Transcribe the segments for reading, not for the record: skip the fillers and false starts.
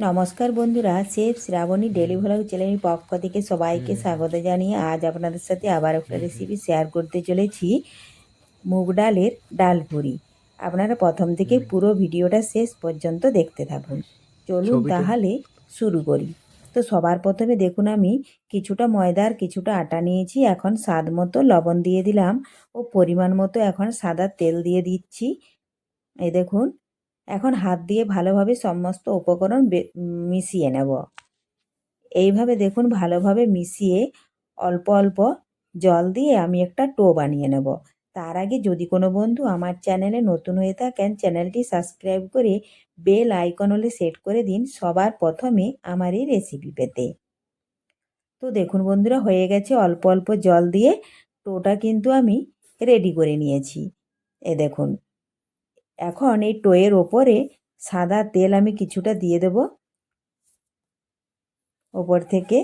নমস্কার বন্ধুরা, chef Shrabani daily vlog চ্যানেলের পক্ষ থেকে সবাইকে স্বাগত জানিয়ে আজ আপনাদের সাথে আবার একটা রেসিপি শেয়ার করতে চলেছি। মুগ ডালের ডালপুরি। আপনারা প্রথম থেকে পুরো ভিডিওটা শেষ পর্যন্ত দেখতে থাকুন। চলুন তাহলে শুরু করি। তো সবার প্রথমে দেখুন, আমি কিছুটা ময়দার কিছুটা আটা নিয়েছি। এখন স্বাদ মতো লবণ দিয়ে দিলাম ও পরিমাণ মতো এখন সাদা তেল দিয়ে দিচ্ছি। এই দেখুন, এখন হাত দিয়ে ভালোভাবে সমস্ত উপকরণ মিশিয়ে নেব। এইভাবে দেখুন ভালোভাবে মিশিয়ে অল্প অল্প জল দিয়ে আমি একটা ডো বানিয়ে নেব। তার আগে যদি কোনো বন্ধু আমার চ্যানেলে নতুন হয়ে থাকেন, চ্যানেলটি সাবস্ক্রাইব করে বেল আইকন হলে সেট করে দিন সবার প্রথমে আমার এই রেসিপি পেতে। তো দেখুন বন্ধুরা, হয়ে গেছে। অল্প অল্প জল দিয়ে টোটা কিন্তু আমি রেডি করে নিয়েছি। এ দেখুন, এখন এই টোয়ের ওপরে সাদা তেল আমি কিছুটা দিয়ে দেব ওপর থেকে।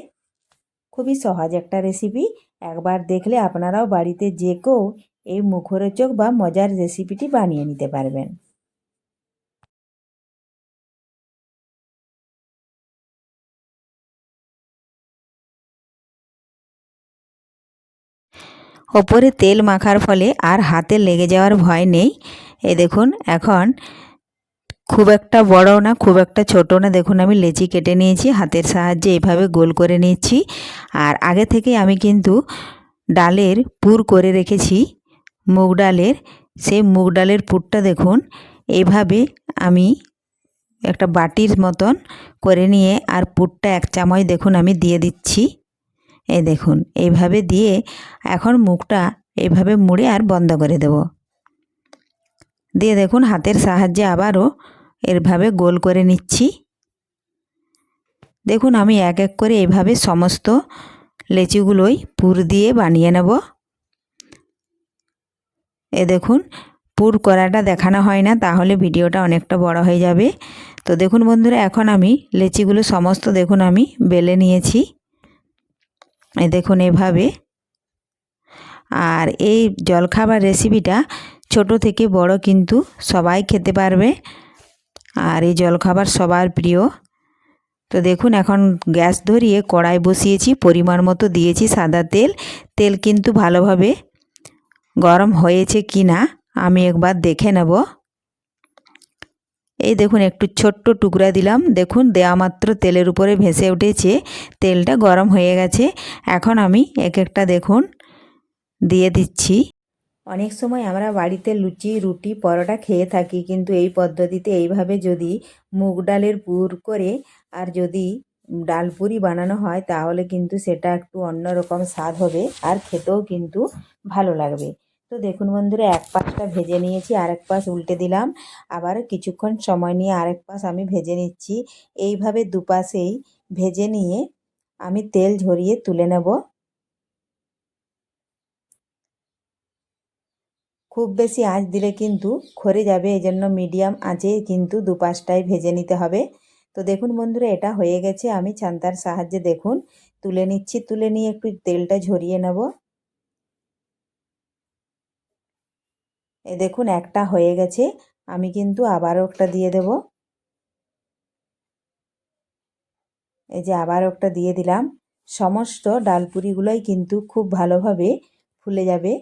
খুবই সহজ একটা রেসিপি, একবার দেখলে আপনারাও বাড়িতে যে কেউ এই মুখরোচক বা মজার রেসিপিটি বানিয়ে নিতে পারবেন। ওপরে তেল মাখার ফলে আর হাতে লেগে যাওয়ার ভয় নেই। এই দেখুন, এখন খুব একটা বড় না খুব একটা ছোট না, দেখুন আমি লেচি কেটে নিয়েছি হাতের সাহায্যে, এইভাবে গোল করে নিচ্ছি। আর আগে থেকে আমি কিন্তু ডালের পুর করে রেখেছি মুগ ডালের। সেই মুগ ডালের পুরটা দেখুন এইভাবে আমি একটা বাটির মতন করে নিয়ে আর পুরটা 1 চামচ দেখুন আমি দিয়ে দিচ্ছি। এই দেখুন এইভাবে দিয়ে এখন মুখটা এইভাবে মুড়ে আর বন্ধ করে দেব। দিয়ে দেখুন হাতের সাহায্যে আবারও এভাবে গোল করে নিচ্ছি। দেখুন আমি এক এক করে এইভাবে সমস্ত লেচিগুলোই পুর দিয়ে বানিয়ে নেব। এ দেখুন, পুর করাটা দেখানো হয় না, তাহলে ভিডিওটা অনেকটা বড় হয়ে যাবে। তো দেখুন বন্ধুরা, এখন আমি লেচিগুলো সমস্ত দেখুন আমি বেলে নিয়েছি। এই দেখুন এভাবে। আর এই জলখাবার রেসিপিটা ছোট থেকে বড় কিন্তু সবাই খেতে পারবে, আর এই জলখাবার সবার প্রিয়। তো দেখুন এখন গ্যাস ধরিয়ে কড়াই বসিয়েছি, পরিমাণ মতো দিয়েছি সাদা তেল। তেল কিন্তু ভালোভাবে গরম হয়েছে কি না আমি একবার দেখে নেব। এই দেখুন একটু ছোট্ট টুকরা দিলাম, দেখুন দেওয়া মাত্র তেলের উপরে ভেসে উঠেছে, তেলটা গরম হয়ে গেছে। এখন আমি এক একটা দেখুন দিয়ে দিচ্ছি। অনেক সময় আমরা বাড়িতে লুচি, রুটি, পরোটা খেয়ে থাকি, কিন্তু এই পদ্ধতিতে এইভাবে যদি মুগ ডালের পুর করে আর যদি ডালপুরি বানানো হয় তাহলে কিন্তু সেটা একটু অন্যরকম স্বাদ হবে আর খেতেও কিন্তু ভালো লাগবে। তো দেখুন বন্ধুরা, এক পাশটা ভেজে নিয়েছি, আরেক পাশ উল্টে দিলাম। আবার কিছুক্ষণ সময় নিয়ে আরেক পাশ আমি ভেজে নিচ্ছি। এইভাবে দুপাশেই ভেজে নিয়ে আমি তেল ঝরিয়ে তুলে নেব। খুব বেশি আঁচ দিলে কিন্তু খড়ে যাবে, এই জন্য মিডিয়াম আঁচে কিন্তু দুপাশটাই ভেজে নিতে হবে। তো দেখুন বন্ধুরা, এটা হয়ে গেছে। আমি ছান্তার সাহায্যে দেখুন তুলে নিচ্ছি। তুলে নিয়ে একটু তেলটা ঝরিয়ে নেব। এ দেখুন একটা হয়ে গেছে, আমি কিন্তু আবারও একটা দিয়ে দেব। এই যে আবারও একটা দিয়ে দিলাম। সমস্ত ডালপুরিগুলোই কিন্তু খুব ভালোভাবে ফুলে যাবে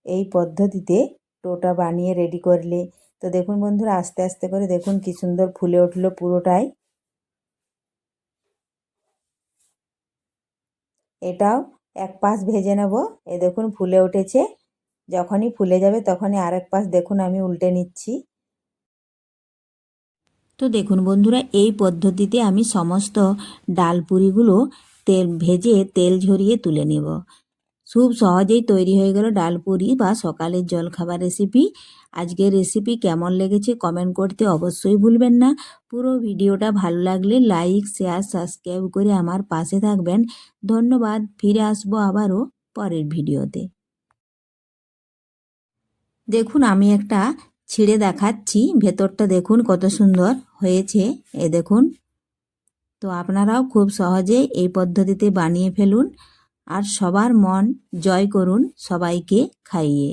এই পদ্ধতিতে টোটা বানিয়ে রেডি করলে। তো দেখুন বন্ধুরা, আস্তে আস্তে করে দেখুন কি সুন্দর ফুলে উঠলো পুরোটাই। এটাও এক পাশ ভেজে নেব। এ দেখুন ফুলে উঠেছে, যখনই ফুলে যাবে তখনই আরেক পাশ দেখুন আমি উল্টে নিচ্ছি। তো দেখুন বন্ধুরা, এই পদ্ধতিতে আমি সমস্ত ডালপুরিগুলো ভেজে তেল ঝরিয়ে তুলে নেব। খুব সহজেই তৈরি হয়ে গেল ডালপুরি বা সকালের জলখাবার রেসিপি। আজকের রেসিপি কেমন লেগেছে কমেন্ট করতে অবশ্যই ভুলবেন না। পুরো ভিডিওটা ভালো লাগলে লাইক, শেয়ার, সাবস্ক্রাইব করে আমার পাশে থাকবেন। ধন্যবাদ। ফিরে আসবো আবারও পরের ভিডিওতে। দেখুন আমি একটা ছিঁড়ে দেখাচ্ছি, ভেতরটা দেখুন কত সুন্দর হয়েছে। এ দেখুন। তো আপনারাও খুব সহজে এই পদ্ধতিতে বানিয়ে ফেলুন আর সবার মন জয় করুন সবাইকে খাইয়ে।